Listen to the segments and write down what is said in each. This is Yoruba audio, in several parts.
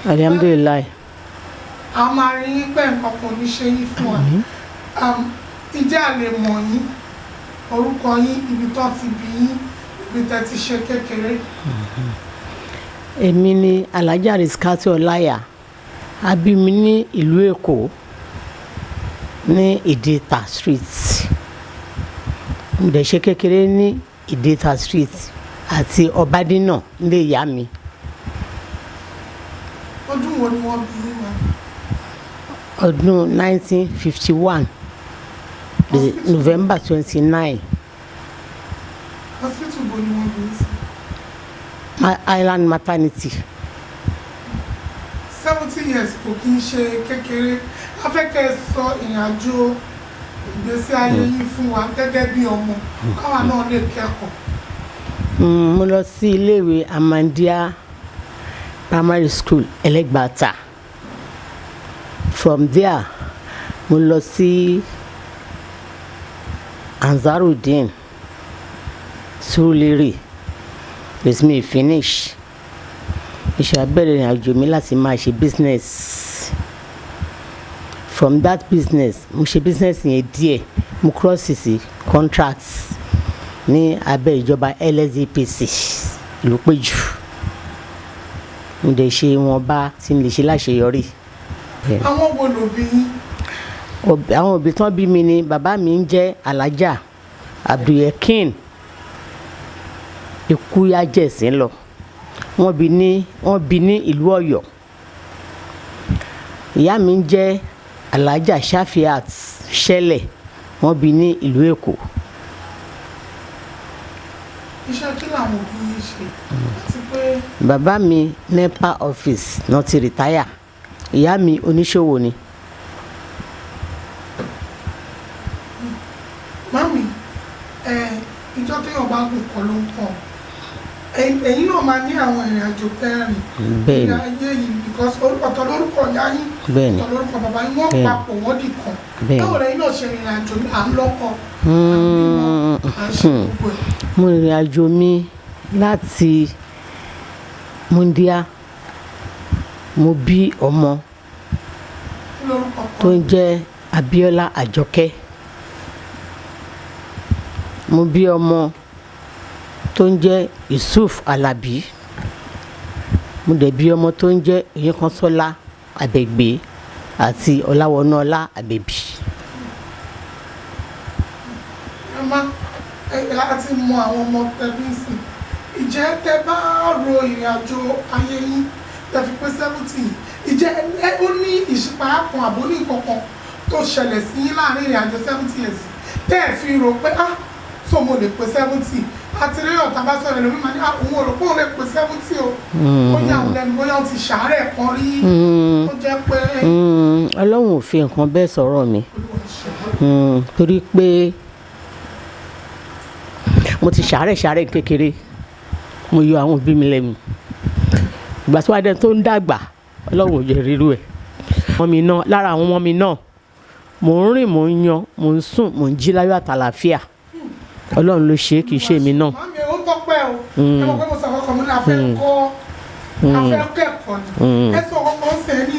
alhamdulillah. A máa rí yín pé nǹkan kò ní ṣe yín fún wa. Ǹjẹ́ a lè mọ̀ yín, orúkọ yín, ibi tó ti bí yín, ibi tẹ́ ti ṣe kékeré? Èmi ni Alhaja Rizkatu Ọláìyá. A bí mi ní ìlú Èkó ní Ìdìta street. Mo dẹ̀ ṣe kékeré ní Ìdìta street àti Ọbádínà nílé ìyá mi. Ọdún wo ni wọ́n bí yín mọ́? Ọdún 1951 November 29. Hospital wo ni wọ́n bí yín sí? Island Maternity. 70 years kò kí ń ṣe kékeré. A fẹ́ kẹ́ ẹ sọ ìrìnàjò ìgbésí ayé yín fún wa gẹ́gẹ́ bí ọmọ káwa náà lè kẹ́kọ̀ọ́. Mo lọ sí iléèwé Amandia Primary School Ẹlẹ́gbàtà. From there mo lọ sí Ansarudeen Surulere. With me finish. Iṣẹ́ abẹ́rẹ́ ìrìnàjò mi láti máa ṣe business. From that business mo ṣe business yẹn díẹ̀, mo cross sí contracts ní abẹ́ ìjọba LSDPC ìlú Péjú. Mo dẹ̀ ṣe ìwọ̀nba tí n lè ṣe láṣeyọrí. Àwọn wo ló bí yín? Àwọn òbí tán bí mi ni bàbá mi ń jẹ́ Alhaja Abdulyakin Ikuyajẹsìn lọ. Wọ́n bí ní ìlú Ọ̀yọ́. Ìyá mi ń jẹ́ Alhaja Shafiat Ṣẹlẹ̀. Wọ́n bí ní ìlú Èkó. Iṣẹ́ kí làwọn òbí yín ṣe? Àti pé Bàbá mi NEPA office náà ti rìtáyà. Ìyá mi oníṣòwò ni. Mami, ìjọ téèyàn bá gùn kọ́ ló ń kọ́. Ẹ̀yin náà máa ní àwọn ìrìnàjò kẹrin. Bẹ́ẹ̀ni. Ní ayé yìí because ọ̀tọ̀ lórúkọ ìyá yín, Bẹ́ẹ̀ni. ọ̀tọ̀ lórúkọ bàbá yín, wọ́n papọ̀ wọ́n dì kan. Bẹ́ẹ̀ni. Báwo lẹ́yìn náà ṣe ìrìnàjò à ń lọ́kọ? À ń ṣe gbogbo ẹ̀. Mo rìnrìn àjò mi láti Mundia. Mo bí ọmọ Kí lórúkọ tó kan? ń jẹ́ Abíọ́lá Àjọkẹ́. Mo bí ọmọ tó ń jẹ́ Yusuf Alabi. Mo dẹ̀ bí ọmọ tó ń jẹ́ Oyèkánṣọ́lá Abẹ́gbé àti Ọláwọnúọlá Àbẹ̀bí. A ti mọ àwọn ọmọ tẹbí sí. Ìjẹ́ tẹ bá ro ìrìnàjò ayé yín tẹ fi pé 70, ìjẹ́ ó ní ìṣípayá kan àbó ní nǹkan kan tó ṣẹlẹ̀ sí yín láàrin ìrìnàjò 70 years tẹ́ ẹ̀ fi rò pé so mo lè pé 70. Àti rí ọ̀tá bá sọ̀rọ̀ lómi máa ní òun ò rò pé òun lè pé 70 o. Bóyá àwọn lẹ́nu bóyá ó ti ṣàárẹ̀ kan rí tó jẹ́ pé Ọlọ́run ò fi nǹkan bẹ́ẹ̀ sọ̀rọ̀ mi. Torí pé mo ti ṣàárẹ̀ kékeré. Mo yọ àwọn òbí mi lẹ́nu. Ìgbà tí wàá dẹ́n tó ń dàgbà Ọlọ́run ò jẹ́ rírú ẹ̀. Lára àwọn ọmọ mi náà mò ń rìn, mò ń yan, mò ń sùn, mò ń jí láyọ̀ àtàlàfíà. Ọlọ́run ló ṣe é, kì í ṣe èmi náà. Màmí ó tọ́pẹ́ o. Ẹ mọ̀ pé mo sọ kọ́kọ́ mi ní afẹ́ kẹ́kọ̀ọ́ ni. Ẹ sọ kọ́kọ́ ṣe ní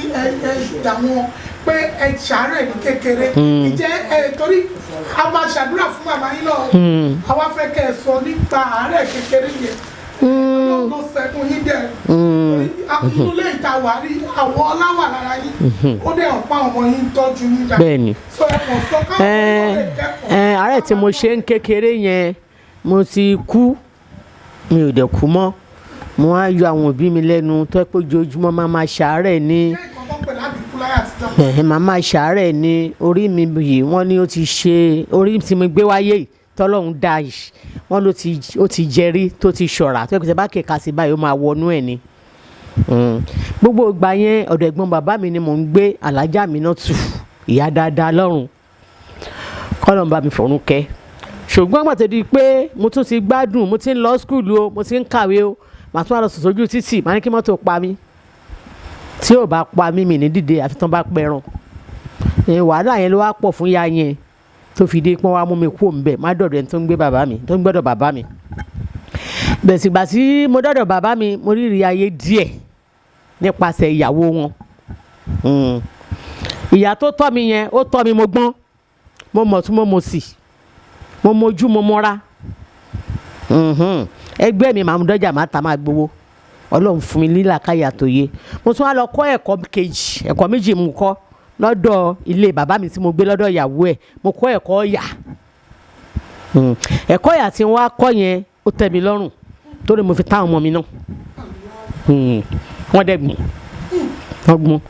ìdààmú pé ẹ ṣàárẹ̀ ní kékeré. Ìjẹ́ torí a máa ṣàdúrà fún màmá yín náà. Àwa fẹ́ kẹ́ ẹ sọ nípa àárẹ̀ kékeré yẹn. Ọlọ́run ló sẹ́kún yín dẹ̀. Inú ilé ìta wà rí àwọ̀ ọlá wà lára yín. Ó dẹ̀ ọ̀pá ọmọ yín tọ́jú yín dà. Bẹ́ẹ̀ni. Sọ ẹ kàn sọ káwọn ọmọ lè kẹ́kọ̀ọ́. Àárẹ̀ tí mo ṣe ń kékeré yẹn mo ti kú, mi ò dẹ̀ kú mọ́. Mo á yọ àwọn òbí mi lẹ́nu tó pé ojoojúmọ́ máa ṣàárẹ̀ ní. Màmá ṣàárẹ̀ ní orí mi yìí. Wọ́n ní ó ti ṣe orí tí mo gbé wáyé yìí tọ́lọ́run dá yìí. Wọ́n ló ti jẹrí tó ti ṣọ̀rà tó yẹ bá kẹ̀ka sí báyìí ó máa wọnú ẹ̀ ni. Gbogbo ìgbà yẹn ọ̀dọ̀ ẹ̀gbọ́n bàbá mi ni mò ń gbé. Alhaja Aminatu ìyá dáadáa lọ́run. Kọ́lọ́run bá mi fọ̀run kẹ́. Ṣùgbọ́n àgbà tó di pé mo tún ti gbádùn, mo ti ń lọ skúlù o, mo ti ń kàwé o, màá tún wá lọ sùn sójú títì, màá ní kí mọ́tò pa mí. Tí ò bá pa mí mi ní dìde àfi tán bá pẹran. Wàhálà yẹn ló wá pọ̀ fún ìyá yẹn tó fi dé pọ́n wá mú mi kúrò ńbẹ̀, má dọ̀dọ̀ ẹni tó ń gbọ́dọ̀ bàbá mi. Bẹ̀sì ìgbà tí mo dọ̀dọ̀ bàbá mi mo rí ìrì ayé díẹ̀. nípasẹ̀ ìyàwó wọn. Ìyá tó tọ́ mi yẹn ó tọ́ mi mo gbọ́n mo mọ̀ tún mo mọ̀ sí mo mojú mo mọ́ra. Ẹgbẹ́ mi màá mú dọ́jà máa ta máa gbowó. Ọlọ́run fún mi lílàkàyà tó yé. Mo tún wá lọ kọ́ ẹ̀kọ́ kejì, ẹ̀kọ́ méjì mo kọ́ lọ́dọ̀ ilé bàbá mi tí mo gbé lọ́dọ̀ ìyàwó ẹ̀. Mo kọ́ ẹ̀kọ́ ọ̀yà. Ẹ̀kọ́ ọ̀yà tí wọ́n á kọ́ yẹn ó tẹ́ mi lọ́rùn torí mo fi táwọn ọmọ mi náà. Wọ́n dẹ̀ gbọ́n. Wọ́n gbọ́n.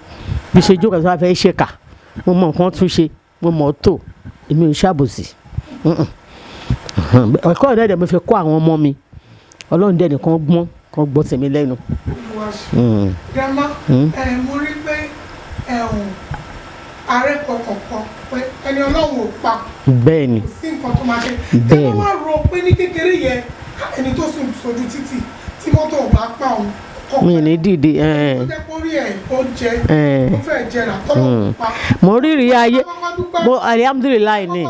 Bí ṣe jókòó tí wọ́n fẹ́ ṣèkà, mo mọ nǹkan tún ṣe, mo mọ̀ ọ́ tó, èmi ò ṣàbòsí. Ẹ̀kọ́ ọ̀yà dẹ̀ mo fi kọ́ àwọn ọmọ mi. Ọlọ́run dẹ̀ nìkan gbọ́n kan gbọ́ tèmi lẹ́nu. Grandma, mo rí pé ààrẹ kọ̀ọ̀kan pé ẹni Ọlọ́run ò pa. Bẹ́ẹ̀ni. Kò sí nǹkan tó máa ṣe. Bẹ́ẹ̀ni. Ẹ máa rò pé ní kékeré yẹn ẹni tó sùn sójú títì tí mọ́tò ò bá pa òun. Mi ní dìde. Ó jẹ́ kó rí ẹ̀ ó jẹ ó fẹ́ jẹrà tọ́lọ̀ pa. Mo rírí ayé mo alihamudulilayi ni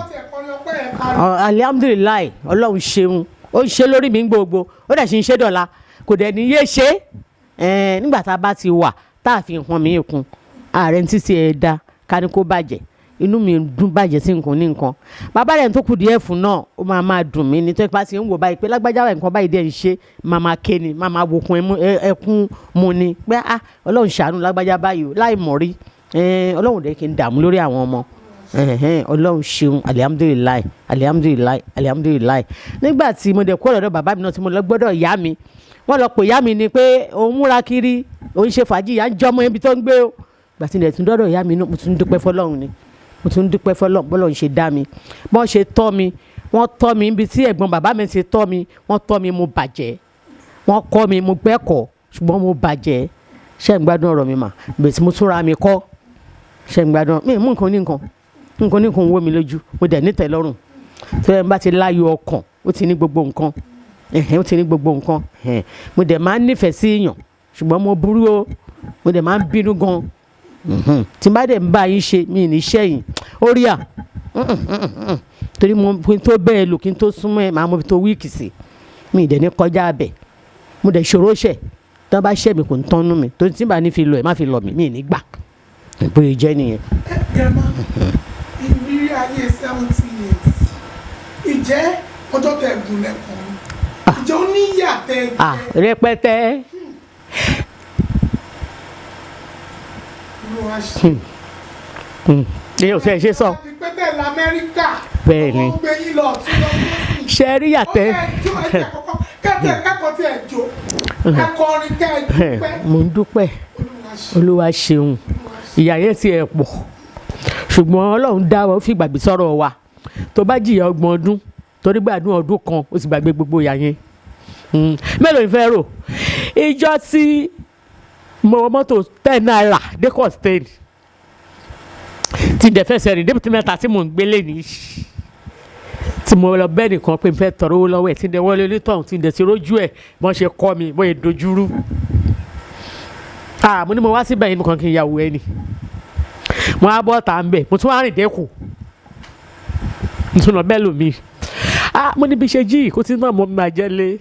alihamudulilayi Ọlọ́run ṣeun ó ń ṣe lórí mi gbogbo ó dẹ̀ ṣe ń ṣe dọ̀la kò dẹ̀ ní yé ṣe nígbà tá a bá ti wà tá a fi hàn mí ikùn ààrẹ títí ẹ̀ dá ká ní kó bàjẹ́ inú mi dùn bàjẹ́ sí nǹkan ní nǹkan bàbá rẹ̀ tó kù díẹ̀ fún náà ó máa dùn mí ní tó ipa sí ń wò báyìí pé lágbájá wà nǹkan báyìí dẹ̀ ń ṣe máa ké ni máa wòkun ẹkún mu ni pé Ọlọ́run ṣàánú lágbájá báyìí láì mọ̀ rí Ọlọ́run dẹ̀ kí n dààmú lórí àwọn ọmọ Ọlọ́run ṣeun alihamudulilayi alihamudulilayi alihamudulilayi nígbà tí mo dẹ̀ kó ọ̀dọ̀ bàbá mi náà tí mo lọ gbọ́dọ̀ ìyá mi wọ́n lọ pè ìyá mi ni pé òun múra kiri òun ṣe fàájì ìyá ń jọmọ ibi tó ń gbé o gbà tí ilẹ̀ tún dọ́dọ̀ ìyá mi náà mo tún dúpẹ́ fọlọ́run ni mo tún dúpẹ́ fọlọ́run bọ́lọ́run ṣe dá mi bọ́n ṣe tọ́ mi wọ́n tọ́ mi níbi tí ẹ̀gbọ́n bàbá mi ṣe tọ́ mi wọ́n tọ́ mi mo bàjẹ́ wọ́n kọ́ mi mo gbẹ́kọ̀ọ́ ṣùgbọ́n mo bàjẹ́ ṣé ń gbádùn ọ̀rọ̀ mi mà bẹ́ẹ̀ tí mo tún ra mi kọ́ ṣé ń gbádùn mi mú nǹkan ní nǹkan wó mi lójú mo dẹ̀ nítẹ̀ lọ́rùn tí wọ́n bá ti láyọ̀ ọkàn ó ti ní gbogbo nǹkan ó ti ní gbogbo nǹkan mo dẹ̀ máa ń nífẹ̀ẹ́ sí èèyàn ṣùgbọ́n mo burú o mo dẹ̀ máa ń bínú gan tí n bá dẹ̀ ń bá yín ṣe mi ní iṣẹ́ yìí ó rí à torí mo kí n tó bẹ́ẹ̀ lò kí n tó súnmọ́ ẹ̀ máa mo fi tó wíìkì sí mi dẹ̀ ní kọjá abẹ mo dẹ̀ ṣòro ṣẹ̀ tí wọ́n bá ṣẹ̀ mi kò ń tọ́nú mi torí tí n bá ní fi lọ ẹ̀ má fi lọ mi ní gbà bóyá jẹ́ nìyẹn. Grandma, ìrírí ayé 70 years ìjẹ́ ọjọ́ tẹ̀ gùn lẹ́kọ̀ọ́ ìjẹ́ ó ní ìyá tẹ̀ jẹ́. Rẹpẹtẹ. Ní o fẹ́ ṣe sọ. Pẹ́tẹ́ l'Amẹ́ríkà. Bẹ́ẹ̀ni. Ó gbé yín lọ tún lọ sí. Ṣe rí yàtẹ̀. Kẹ́tẹ̀ kẹ́kọ̀ọ́ tí ẹ̀ jó. Ẹ̀kọ́ orin tẹ́ ẹ dúpẹ́. Mo ń dúpẹ́. Olúwa ṣeun. Ìyà yẹn ti ẹ̀ pọ̀. Ṣùgbọ́n Ọlọ́run dá wa ó fi gbàgbé sọ̀rọ̀ wa. Tó bá jìyà 30 ọdún torí gbàdún ọdún kan ó sì gbàgbé gbogbo ìyà yẹn. Mélòó ni fẹ́ rò? Ìjọ tí mo wọ mọ́tò 10 naira dé Costain tí n dẹ̀ fẹsẹ̀ rìn débi tí mẹ́ta tí mò ń gbélé ní tí mo lọ bẹ́ẹ̀ nìkan pé n fẹ́ tọrọ owó lọ́wọ́ ẹ̀ tí n dẹ̀ wọlé létọ̀hún tí n dẹ̀ ti rójú ẹ̀ bọ́n ṣe kọ́ mi bóyá dojúrú mo ní mo wá síbẹ̀ yìí nìkan kí n yàwó ẹ ni mo á bọ́ ta ń bẹ̀ mo tún wá rìn dẹ́kù nítorí bẹ́ẹ̀ lómi mo níbi ṣe jí kó tí náà mo máa jẹ́ lé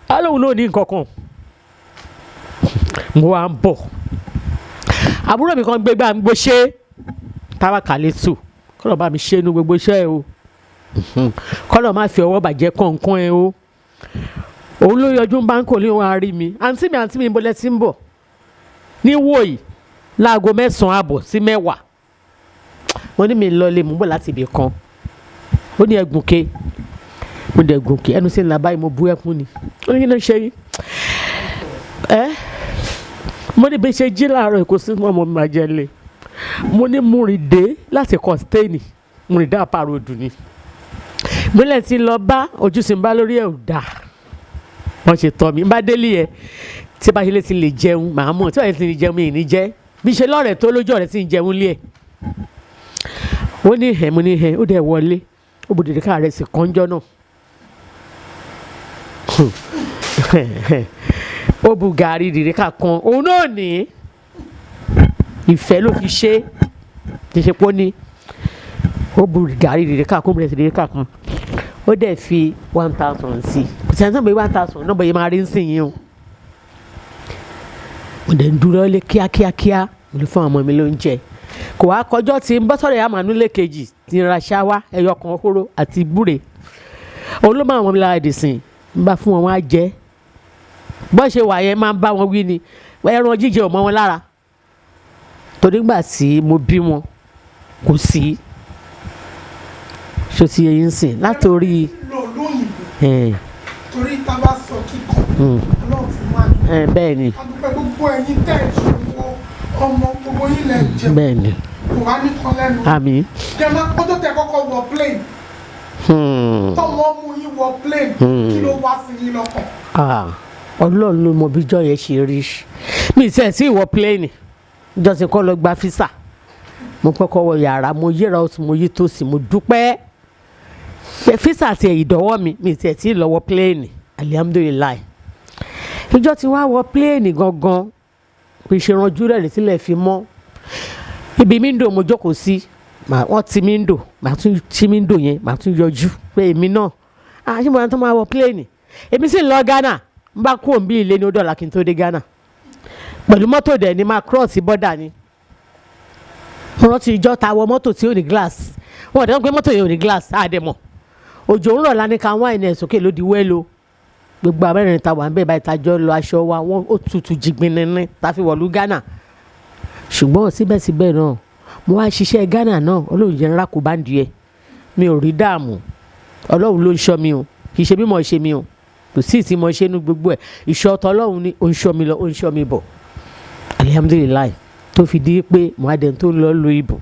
alóhùn náà ní nǹkan kan mo wá ń bọ̀ àbúrò mi kan gbégbá ń gbó ṣe táwa kàlẹ́ tù kọ́lọ̀ bá mi ṣe inú gbogbo iṣẹ́ ẹ o kọ́lọ̀ má fi ọwọ́ bàjẹ́ kọ̀ọ̀kan ẹ o òun ló yọjú báńkò ní wọn á rí mi àǹtí mi bọ́lẹ̀ tí ń bọ̀ ní wòyí láago 9 àbọ̀ sí 10 mo ní mi lọ lé mú bọ̀ láti ibì kan ó ní ẹgùnkè mo dẹ̀ gùnkè ẹnu sí ńlá báyìí mo bú ẹkún ni ó ní kí ló ṣe yìí mo ní bí ṣe jí láàárọ̀ èkó sí ọmọ mi máa jẹ lé mo ní múrìndé láti Costain múrìndé àpàròdù ni gbọ́lẹ̀ tí ń lọ bá ojú sí ń bá lórí ẹ̀ ò dáa wọ́n ṣe tọ́ mi bá délé ẹ̀ tí bá ṣe lè ti lè jẹun màá mọ̀ tí wọ́n ti lè jẹun mi ì ní jẹ́ bí ṣe lọ́rẹ̀ tó lójú ọ̀rẹ́ tí ń jẹun lé ẹ̀ ó ní mo ní ó dẹ̀ wọlé ó bò dèdè káàrẹ̀ sí kọ́njọ́ náà ó bu gàrí dèdè ká kan òun náà ní ìfẹ́ ló fi ṣe ti ṣe pọ́ ní ó bu gàrí dèdè ká kan bẹ̀rẹ̀ sí dèdè ká kan ó dẹ̀ fi 1000 sí kò sí àtúntò bíi 1000 náà bẹ̀yẹ máa rí ń sìn yín o mo dẹ̀ ń dúró lé kíákíákíá mo lè fún àwọn ọmọ mi lóúnjẹ kò wá kọjọ́ tí ń bọ́ sọ̀rọ̀ ìyá màánú lẹ́ẹ̀kejì tí ń ra ṣáwá ẹyọ kan hóró àti búre òun ló máa wọn mi lára ìdìsìn ń bá fún wọn wọn á jẹ bọ́ ṣe wà yẹn máa ń bá wọn wí ni ẹran jíjẹ ò mọ́ wọn lára torí gbà tí mo bí wọn kò sí ṣó ti yẹn sìn látòrí. lò lóyìnbó torí tá a bá sọ kíkọ ọlọ́run ti wá ní. bẹ́ẹ̀ ni. adúpẹ́ gbogbo ẹ̀yin tẹ̀ ìṣòwò ọmọ gbogbo yín lẹ̀ jẹun. bẹ́ẹ̀ ni. kò wá ní kan lẹ́nu. àmín. jẹ́mọ́ ọjọ́ tẹ kọ́kọ́ wọ plane. tọ́wọ́ mú yín wọ plane. kí ló wá sí yín lọ́kàn. ọlọ́run ló mọ bíjọ́ yẹn ṣe rí mi ì sẹ́ẹ̀ sí ìwọ plane jọ́sìn kọ́ lọ gba físà mo kọ́kọ́ wọ yàrá mo yíra oṣù mo yí tòsí mo dúpẹ́ físà ti ẹ̀yìn dọ́wọ́ mi ì sẹ́ẹ̀ sí lọ́wọ́ plane alihamudulilayi ìjọ ti wá wọ plane gangan pé ìṣèranjú rẹ̀ sílẹ̀ fi mọ́ ibi míndò mo jókòó sí wọ́n ti míndò màá tún ti míndò yẹn màá tún yọjú pé èmi náà ṣé mo náà tó máa wọ plane èmi sì ń lọ Ghana n bá kú òǹbí ilé ní ó dọ̀là kí n tó dé Ghana pẹ̀lú mọ́tò dẹ̀ ni máa cross border ni mo rántí ìjọ ta wọ mọ́tò tí ò ní glass wọn ò dẹ́n pé mọ́tò yẹn ò ní glass àdẹ̀mọ̀ òjò ń rọ̀ lánìí ká wáìn ẹ̀ sókè ló di wẹ́lo gbogbo abẹ́rẹ́ ta wà ń bẹ̀ báyìí tajọ́ lọ aṣọ wa wọ́n ó tutù jìgbìnrin ta fi wọ̀lú Ghana ṣùgbọ́n síbẹ̀síbẹ̀ náà mo wá ṣiṣẹ́ Ghana náà Ọlọ́run jẹ́ ńlá kó bá ń di ẹ mi ò rí dààmú Ọlọ́run ló ń ṣọ́ mi o kì í ṣe bí mo ṣe mi o kò sí ìtì mo ṣe nu gbogbo ẹ̀ ìṣọ́ ọ̀tọ̀ Ọlọ́run ni ó ń ṣọ́ mi lọ ó ń ṣọ́ mi bọ̀ alihamudulilayi tó fi di pé mo adẹ̀ tó lọ lo ìbò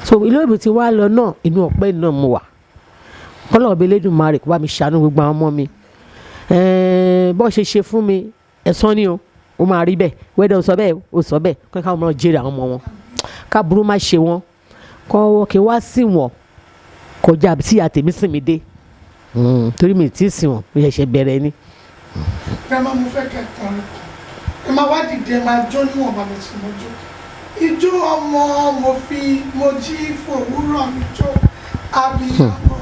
so ìlú ìbò tí wàá lọ náà inú ọ̀pẹ náà mo wà kọ́lọ́ọ̀bẹ Elédùmarè kó bá mi ṣàánú gbogbo àwọn ọmọ mi bọ́ ṣe fún mi ẹ̀sán ni o ó máa rí bẹ́ẹ̀ wẹ́dẹ̀ ó sọ bẹ́ẹ̀ ó sọ bẹ́ẹ̀ kọ́ káwọn ọmọ jèrè àwọn ọmọ wọn káàbùrú má ṣe wọn kọ́ kí wá sí wọn kọjá tí àtẹ̀mí sì mí dé torí mi tí ì sìn wọn ó ṣẹ̀ṣẹ̀ bẹ̀rẹ̀ ni. ẹ máa mú fẹ́ kẹ́kọ̀ọ́ rẹ̀ ẹ máa wá dìde ẹ máa jó níwọ̀n bá mi sì mọ́jọ́ ijó ọmọ mo jí fòwúrọ̀ mi jó abiyamọ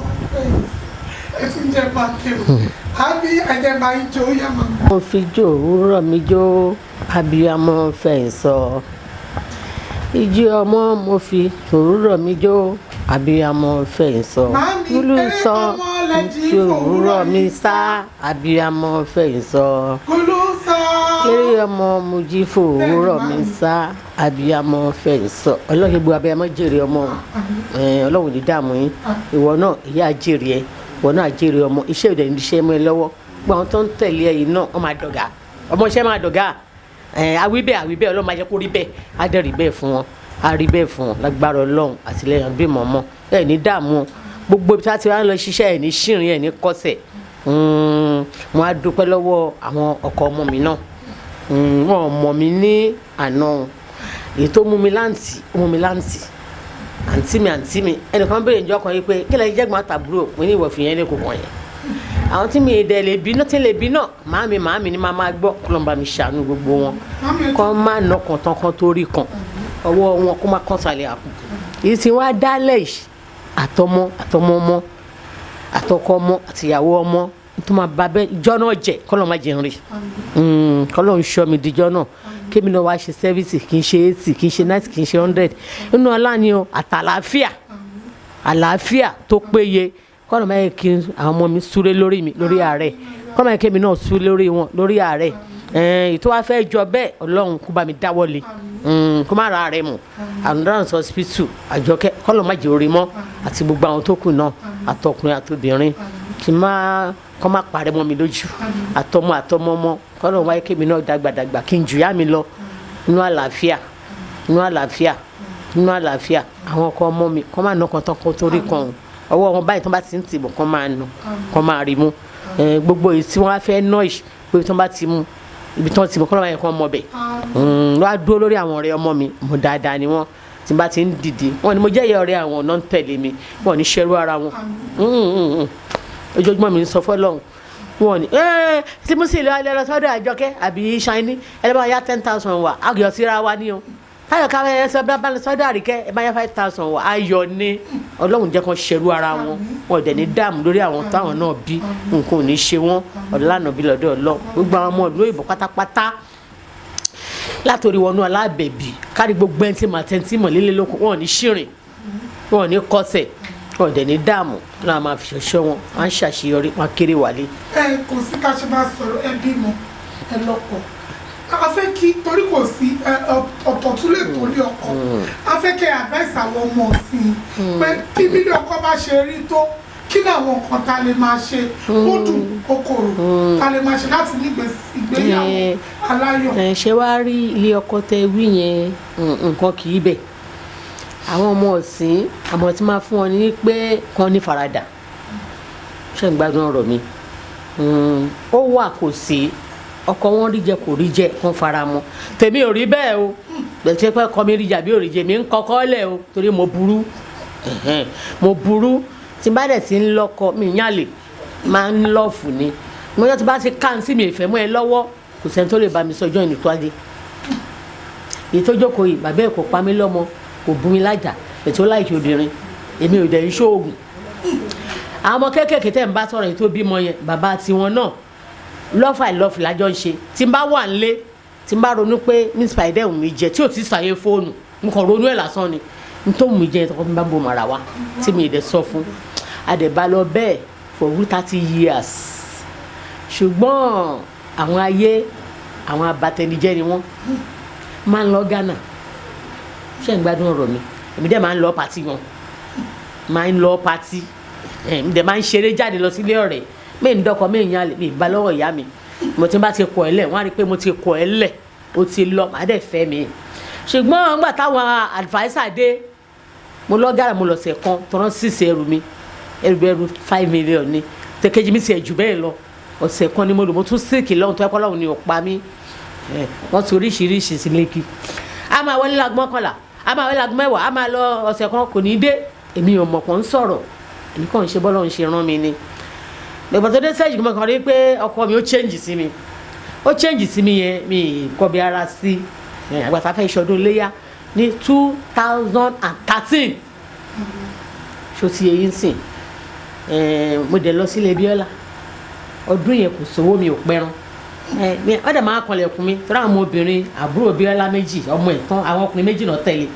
ẹ tún jẹ́ pàkẹ́ o àbí ẹ̀jẹ̀ máa ń jó yá máa. mo fi jó òwúrọ̀ mi jó abiyamọ fẹ́ sọ ijó ọmọ mo fi òwúrọ̀ mi jó abiyamọ fẹ́ sọ kúlù sọ ijó òwúrọ̀ mi sá abiyamọ fẹ́ sọ kúlù sọ eré ọmọ mo jí fòwúrọ̀ mi sá abiyamọ fẹ́ sọ ọlọ́run gbogbo abiyamọ jèrè ọmọ ọlọ́run ní dààmú yín ìwọ náà ìyá jèrè ẹ ìwọ náà jèrè ọmọ iṣẹ́ ìdẹ̀ ní iṣẹ́ mọ́ ẹ lọ́wọ́ gbogbo àwọn tó ń tẹ̀lé ẹ̀yìn náà wọ́n máa dọ̀gá ọmọ iṣẹ́ máa dọ̀gá àwíbẹ̀ ọlọ́run máa jẹ́ kó rí bẹ́ẹ̀ á dẹ̀ rí bẹ́ẹ̀ fún wọn á rí bẹ́ẹ̀ fún wọn lágbára ọlọ́run àtìlẹ́yìn bí mọ̀ọ́mọ́ ẹ̀ ní dààmú gbogbo ibi tí wọ́n ti wá lọ ṣiṣẹ́ ẹ̀ ní ṣìrìn ẹ̀ ní kọ́sẹ̀ mo á dúpẹ́ lọ́wọ́ àwọn ọkọ ọmọ mi náà wọn mọ̀ mí ní àná èyí tó mú mi láǹtì àǹtí mi ẹnìkan béèrè ìjọ kan yìí pé kí lẹ́yìn jẹ́gbọ́n àtàbúrò pé ní ìwọ̀fìn yẹn ní kòkàn yẹn àwọn tí mi dẹ̀ lè bí náà tí lè bí náà màámi ni máa gbọ́ kọlọ́mbà mi ṣàánú gbogbo wọn kọ́ máa nà kàn kan torí kan ọwọ́ wọn kó má kàn sàlẹ̀ àpò èyí tí wọ́n á dálẹ̀ yìí àtọmọ ọmọ àtọkọ ọmọ àtìyàwó ọmọ tó máa bá bẹ́ẹ̀ ìjọ náà jẹ kọ́lọ́ máa jẹun rí kọ́lọ́ ń ṣọ́ mi díjọ́ náà kémi náà wá ṣe sẹ́fíìsì kì í ṣe 80 kì í ṣe 90 kì í ṣe 100 inú ọlá ni o àlàáfíà tó péye kọ́nà máa yẹ kí àwọn ọmọ mi súré lórí mi lórí ààrẹ kọ́nà máa yẹ kémi náà súré lórí wọn lórí ààrẹ ètò wa fẹ́ jọ bẹ́ẹ̀ ọlọ́run kó bá mi dáwọ́lé kó má ra ààrẹ mu Andrans hospital àjọkẹ́ kọ́nà má jẹ́ orí mọ́ àti gbogbo àwọn tó kù náà àtọkùnrin àtobìnrin kí kọ́ má parẹ́ mọ́ mi lójú àtọmọ ọmọ kọ́nà wáyé kémi náà dàgbàdàgbà kí n jù yá mi lọ nínú àlàáfíà àwọn ọkọ ọmọ mi kọ́ máa ná kan tán kó torí kan ọwọ́ wọn báyìí tó bá ti ń tìbọ̀ kọ́ máa nà kọ́ máa rí mú gbogbo èyí tí wọ́n á fẹ́ ná ìṣ pé tó bá ti mú ibi tí wọ́n ti mú kọ́ máa yẹ kọ́ mọ bẹ̀ wọ́n á dúró lórí àwọn ọ̀rẹ́ ọmọ mi mo dáadáa ni wọ́n tí bá ti ń dìde wọn ni mo jẹ́ ìyá ọ̀rẹ́ àwọn náà ń tẹ̀lé mi wọn ní ṣerú ara wọn ojoojúmọ́ mi ń sọ fọ́lọ́hún wọn ni tí mo sì lọ ilé lọ sọ́dọ̀ Àjọkẹ́ àbí Ṣáínì ẹlẹ́bàá yá 10,000 wà ayọ̀ síra wa ní o táyọ̀ ká ẹ sọ bá lọ sọ́dọ̀ Àríkẹ́ ẹ bá yá 5,000 wà ayọ̀ ní Ọlọ́run jẹ́ kan ṣerú ara wọn wọn dẹ̀ ní dààmú lórí àwọn táwọn náà bí nǹkan ò ní ṣe wọn ọ̀lànà bí lọ́dọ̀ Ọlọ́run gbogbo àwọn ọmọ ìlú òyìnbó pátápátá látòrí wọnú alábẹ̀bí kárí gbogbo ẹni tí màá tẹ́ntì mọ̀ lílé lóko wọn ò ní ṣìrìn wọn ò ní kọsẹ̀ wọn ò dẹ̀ ní dààmú náà máa fi ṣọṣọ́ wọn wọn á ṣàṣeyọrí wọn kéré wálé. kò sí ká ṣe máa sọ̀rọ̀ ẹ bímọ ẹ lọ́kọ a fẹ́ kí torí kò sí ọ̀tọ̀ tún lè tó lé ọkọ a fẹ́ kí advice àwọn ọmọ ọ̀sìn pé kí nílé ọkọ bá ṣe rí tó kí làwọn nǹkan tá lè máa ṣe ó dùn kòkòrò tá lè máa ṣe láti ní ìgbéyàwó aláyọ̀. ṣé wàá rí ilé ọkọ tẹ wí yẹn nǹkan kì í bẹ̀ àwọn ọmọ ọ̀sìn àmọ́ tí máa fún wọn ní pé kàn ní faradà ṣé ń gbádùn ọ̀rọ̀ mi ó wà kò sí ọkọ wọn rí jẹ kò rí jẹ kàn fara mọ́ tèmi ò rí bẹ́ẹ̀ o bẹ̀tẹ̀ pé kọ́ mi rí jà bí ò rí jẹ mi ń kọ́kọ́ lẹ̀ o torí mo burú tí bá dẹ̀ ti ń lọ́kọ mi yálè máa ń lọ́ọ̀fù ni mo yọ tí bá ti káǹtì mi ìfẹ́ mọ́ ẹ lọ́wọ́ kò sẹ́ni tó lè bá mi sọjọ́ ìní tó adé èyí tó jókòó yìí bàbá ẹ̀ kò pa mí lọ́mọ kò bú mi lájà ètò láìkí obìnrin èmi ò dẹ̀ ń ṣóògùn àwọn ọmọ kéékèèké tẹ̀ ń bá sọ̀rọ̀ èyí tó bímọ yẹn bàbá tiwọn náà lọ́fà ìlọ́fì lájọ́ ń ṣe tí n bá wà nílé tí n bá ronú pé ní spider mi jẹ tí ò ti sàyè fóònù n kàn ronú ẹ̀ lásán ni n tó mú mi jẹ ìtọ́kọ́ mi bá bò màrà wá tí mi ì dẹ̀ sọ fún adẹ̀bá lọ bẹ́ẹ̀ for 30 years ṣùgbọ́n àwọn ayé àwọn abatẹnijẹ́ ni wọ́n máa ń lọ Ghana ṣé ń gbádùn ọ̀rọ̀ mi èmi dẹ̀ máa ń lọ pàtí wọn máa ń lọ pàtí èmi dẹ̀ máa ń ṣeré jáde lọ sílé ọ̀rẹ́ mi ń dọ́kọ̀ mi ń yan mi ń bá lọ́wọ́ ìyá mi mo ti bá ti kọ̀ ẹ́ lẹ̀ wọ́n á rí i pé mo ti kọ̀ ẹ́ lẹ̀ ó ti lọ màá dẹ̀ fẹ́ mi ṣùgbọ́n nígbà táwọn adviser dé mo lọ Ghana mo lọ sẹ̀ kan tọ́rọ́ sísè ẹrù mi ẹrù 5 million ni tẹkẹjì mi ti ẹ̀ jù bẹ́ẹ̀ lọ ọ̀sẹ̀ kan ni mo lò mo tún síìkì lọ́hùn tó ẹ̀kọ́ lọ́hùn ni ò pa mí wọ́n ti oríṣiríṣi sí lẹ́kì a máa wọlé láago mọ́kànlá a máa wọlé láago mẹ́wàá a máa lọ ọ̀sẹ̀ kan kò ní dé èmi ò mọ̀ kàn ń sọ̀rọ̀ èmi kàn ń ṣe bọ́lọ̀ ń ṣe rán mi ni lọ́gbọ̀n tó dé sẹ́yìn mo kàn rí pé ọkọ mi ó change sí mi yẹn mi kọ́ bí ara sí àgbàtà fẹ́ ìṣọdún léyà ní 2013 ṣó ti yẹ yín sìn mo dẹ̀ lọ sílé Bíọ́lá ọdún yẹn kò sówó mi ò pẹran wọ́n dẹ̀ máa kanlẹ̀kùn mi tọ́ra àwọn obìnrin àbúrò Bíọ́lá méjì ọmọ ẹ̀tàn àwọn ọkùnrin méjì náà tẹ̀lé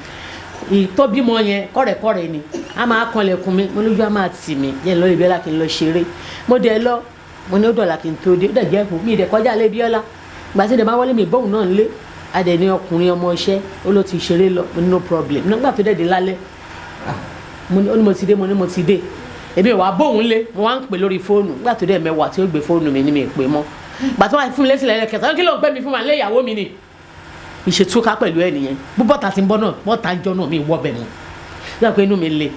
ìtọ́bímọ yẹn kọ́rẹ̀kọ́rẹ̀ ni a máa kanlẹ̀kùn mi mo lójú a máa tì mí yẹn lọ́ọ́ Bíọ́lá kí n lọ ṣeré mo dẹ̀ lọ mo ní ó dọ̀là kí n tó dé ó dẹ̀ jẹ́ kù mí ìdẹ̀ kọjá lé Bíọ́lá gbà tí ìdẹ̀ máa wọlé mi bóun náà lé adẹ̀ ní ọkùnrin ọmọ iṣẹ́ ó ló ti ṣeré lọ mo ní no problem nígbà tó dẹ̀ dé lálẹ́ ó ní mo ti dé èmi wàá bóun lé mo wá ń pè lórí fóònù nígbà tó dẹ̀ mẹ́wàá tí ó gbé fóònù mi ní mi pè mọ́ gbà tó wà fún mi lẹ́sìn lẹ́yìn kẹta kí ló ń gbé mi fún wa lé ìyàwó mi ni ìṣètúká pẹ̀lú ẹ̀ nìyẹn bó bọ́ta ti ń bọ́ náà bọ́ta ń jọ náà mi wọ́ bẹ̀ mọ́ nígbà pé inú mi le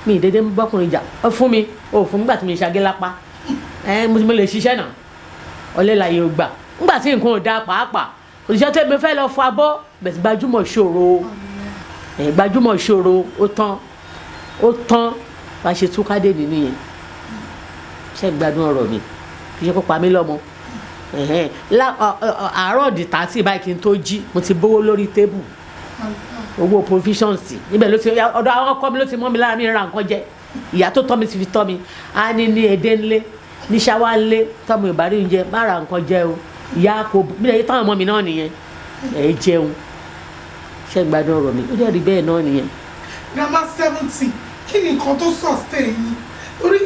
mi ìdédé ń bọ́kùnrin jà ó fún mi nígbà tí mi ṣagé lápá mo lè ṣiṣẹ́ náà ọlẹ́ láyé ó gbà nígbà tí nǹkan ò da pàápàá òṣìṣẹ́ tó mi fẹ́ lọ fọ abọ́ bẹ̀sì gbajúmọ̀ ṣòro ó tán bá ṣe túká dé nínú yẹn ṣe gbádùn ọ̀rọ̀ mi kì í ṣe kó pa mí lọ́mọ àárọ̀ dìtà tí ìbáyìí kí n tó jí mo ti bówó lórí tébù owó provisions níbẹ̀ ló ti ọ̀dọ̀ àwọn ọkọ mi ló ti mọ́ mi lára mi ra nǹkan jẹ ìyá tó tọ́ mi ti fi tọ́ mi á ní èdè ńlé ní ṣáwá ńlé tọ́mọ ìbárí oúnjẹ má ra nǹkan jẹ o ìyá kò bílẹ̀ yìí táwọn ọmọ mi náà nìyẹn ẹ̀ jẹun ṣe gbádùn ọ̀rọ̀ mi ó dẹ̀ rí bẹ́ẹ̀ náà nìyẹn. grandma 70 kí ni nǹkan tó sustain yín torí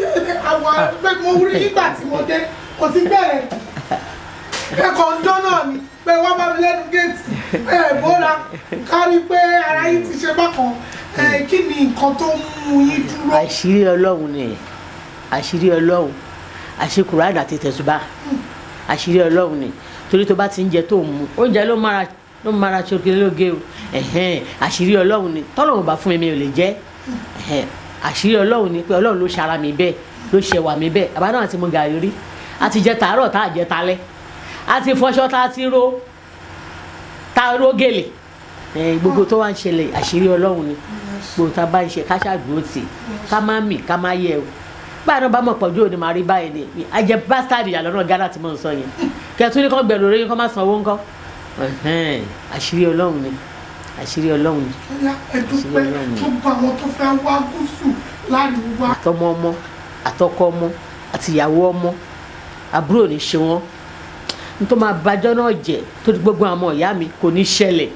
àwọn ẹgbẹ́ mo rí nígbà tí mo dé kò sí bẹ̀rẹ̀ ẹ̀kọ́ ń dán náà ni pé wọ́n bá mi lẹ́nu géètì bóra kárí pé ara yín ti ṣe bákan kí ni nǹkan tó mú yín dúró. àṣírí Ọlọ́run ni àṣírí Ọlọ́run àṣekùrádà àti tẹ̀sùbá àṣírí Ọlọ́run ni torí tó bá ti ń jẹ tó mú oúnjẹ ló mára ṣokè lóge o àṣírí Ọlọ́run ni tọ́lọ́run bá fún mi ò lè jẹ́ àṣírí Ọlọ́run ni pé Ọlọ́run ló ṣara mi bẹ́ẹ̀ ló ṣẹwà mi bẹ́ẹ̀ àbádọ́ àti mo gàrí rí àti jẹ tàárọ̀ tá àjẹ talẹ́ àti fọṣọ tá a ti ró gèlè gbogbo tó wá ń ṣẹlẹ̀ àṣírí Ọlọ́run ni gbogbo tá a bá ń ṣe ká ṣàgbó tì ká má mì ká má yẹ o báyìí bá mọ̀ pọ̀jù òní máa rí báyìí ni àjẹ bástárì ìyàlọ́ náà Ghana tí mò ń sọ yẹn kẹtù ní kàn gbẹ̀rù rẹ̀ yín kàn má san owó ńkọ́ àṣírí Ọlọ́run ni àṣírí Ọlọ́run ni. ẹ dúpẹ́ gbogbo àwọn tó fẹ́ wá gúúsù láríwá. àtọmọ ọmọ àtọkọ ọmọ àtìyàwó ọmọ àbúrò ní ṣe wọn tó máa bàjọ́ náà jẹ́ tó ti gbogbo àwọn ìyá mi kò ní ṣẹlẹ̀.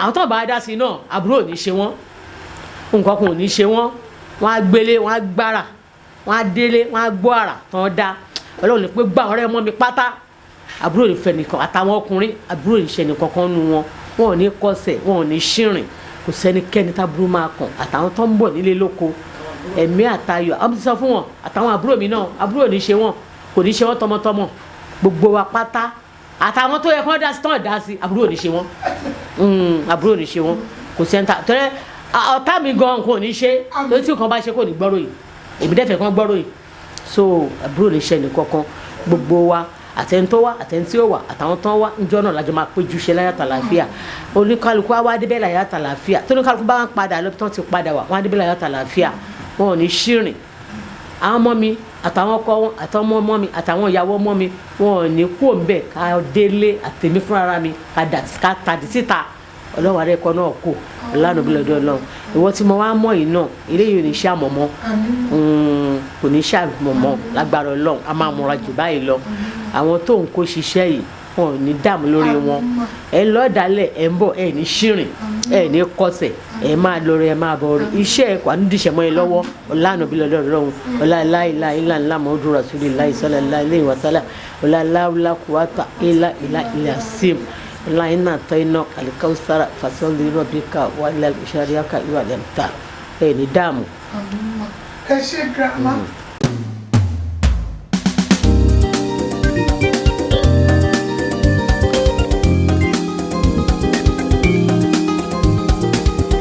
Àwọn tó bá dá sí náà àbúrò ò ní ṣe wọ́n, nǹkan kan ò ní ṣe wọ́n, wọ́n á gbélé, wọ́n á gbára, wọ́n á délé, wọ́n á gbọ́ àrà tán dá. Ọlọ́run ní pé gbá ọ̀rẹ́ mọ́ mi pátá, àbúrò ò ní fẹ́ nìkan, àtàwọn ọkùnrin àbúrò ò ní ṣe nìkan kan nu wọn, wọn ò ní kọsẹ̀, wọn ò ní ṣìrìn, kò sẹ́nikẹ́ni táburú máa kàn. Àtàwọn tó ń bọ̀ nílé lóko ẹ̀mí àtayọ̀, àwọn ti sọ fún wọn, àtàwọn àbúrò mi náà àbúrò ò ní ṣe wọn, kò ní ṣe wọn tọmọtọmọ, gbogbo wa pátá, àtàwọn tó yẹ kí wọ́n dá sí tán dá sí, àbúrò ò ní ṣe wọn, àbúrò ò ní ṣe wọn, kò sẹ́ńtà tẹ́lẹ̀ ọ̀tá mi gan kò ní ṣe, lórí tí nǹkan bá ṣe kò ní gbọ́rọ̀ yìí, èmi dẹ́fẹ̀ẹ́ kan gbọ́rọ̀ yìí, so àbúrò ò ní ṣe ẹnì kankan, gbogbo wa àtẹ̀ntó wa àtẹ̀ntí ó wà àtàwọn tán wá níjọ́ náà lájọ máa péjú ṣe láyàtọ̀ àlàáfíà, oníkálukú á wá débẹ̀ láyàtọ̀ àlàáfíà, tó oníkálukú bá ń padà lọ tán ti padà wá, wọ́n á débẹ̀ láyàtọ̀ àlàáfíà, wọn ò ní ṣìrìn. Àwọn ọmọ mi àtàwọn ọkọ wọn àtàwọn ọmọ mi àtàwọn ìyàwó ọmọ mi wọn ò ní kú òǹbẹ ká délé àtẹ̀mí fúnra mi ká tàdí síta, ọlọ́wọ́ adé ẹ̀kọ́ náà kò lánàá bí lọ́dọ̀ Ọlọ́run. Ìwọ tí mo wá mọ̀ yìí náà eléyìí ò ní ṣe àmọ̀mọ́, kò ní ṣe àmọ̀mọ́ lágbára Ọlọ́run, a máa múra jù báyìí lọ. Àwọn tó ń kó ṣiṣẹ́ yìí wọn ò ní dààmú lórí wọn, ẹ lọ́ọ́ dalẹ̀ ẹ ń bọ̀ ẹ ní ṣìrìn ẹ ní kọsẹ̀, ẹ máa lọ rẹ ẹ máa bọ̀ rí iṣẹ́ ẹ kò ànídìṣẹ́ mọ́ ẹ lọ́wọ́ ọ̀lànà bí lọ́dọ̀ Ọlọ́run ọ̀làláìlà ìlà ńlá Muhammadu Rasulullah sallallahu alaihi wasallam ọ̀làláwùlà kùwàtà ìlà sim ọ̀làyìnà tọ́iná àlìkáwùsára fasọ́lì rọ̀bíkà wàlẹ̀ ìṣàríyàkà ìwà lẹ́mtà ẹ ní dààmú. ẹ ṣé grandma.